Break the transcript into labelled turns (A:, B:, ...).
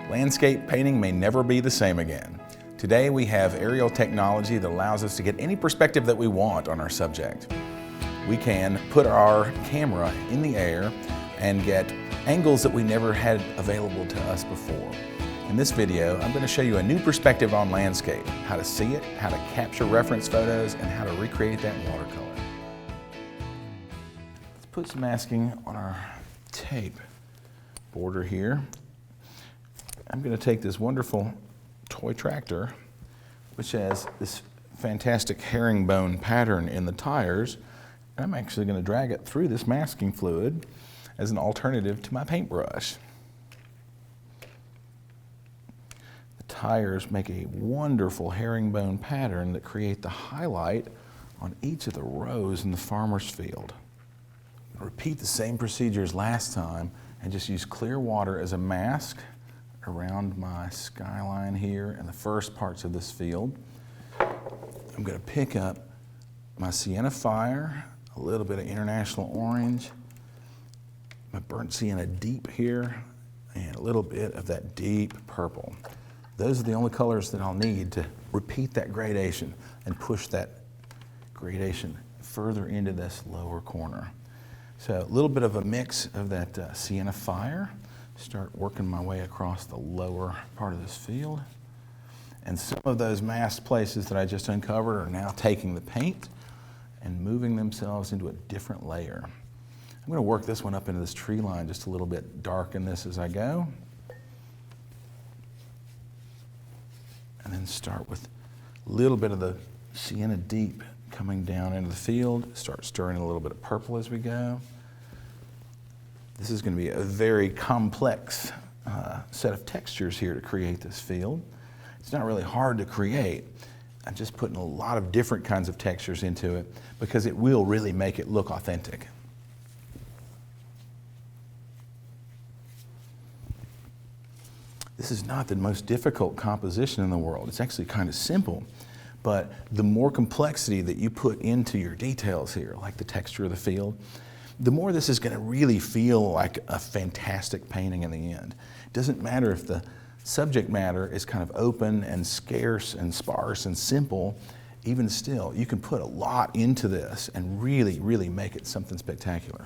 A: Landscape painting may never be the same again. Today we have aerial technology that allows us to get any perspective that we want on our subject. We can put our camera in the air and get angles that we never had available to us before. In this video, I'm going to show you a new perspective on landscape, how to see it, how to capture reference photos, and how to recreate that in watercolor. Let's put some masking on our tape border here. I'm going to take this wonderful toy tractor, which has this fantastic herringbone pattern in the tires, and I'm actually going to drag it through this masking fluid as an alternative to my paintbrush. The tires make a wonderful herringbone pattern that create the highlight on each of the rows in the farmer's field. Repeat the same procedure as last time and just use clear water as a mask around my skyline here and the first parts of this field. I'm going to pick up my sienna fire, a little bit of international orange, my burnt sienna deep here, and a little bit of that deep purple. Those are the only colors that I'll need to repeat that gradation and push that gradation further into this lower corner. So a little bit of a mix of that sienna fire. Start working my way across the lower part of this field. And some of those masked places that I just uncovered are now taking the paint and moving themselves into a different layer. I'm going to work this one up into this tree line just a little bit, darken this as I go. And then start with a little bit of the sienna deep coming down into the field. Start stirring a little bit of purple as we go. This is going to be a very complex set of textures here to create this field. It's not really hard to create. I'm just putting a lot of different kinds of textures into it because it will really make it look authentic. This is not the most difficult composition in the world. It's actually kind of simple, but the more complexity that you put into your details here, like the texture of the field, the more this is going to really feel like a fantastic painting in the end. It doesn't matter if the subject matter is kind of open and scarce and sparse and simple. Even still, you can put a lot into this and really, really make it something spectacular.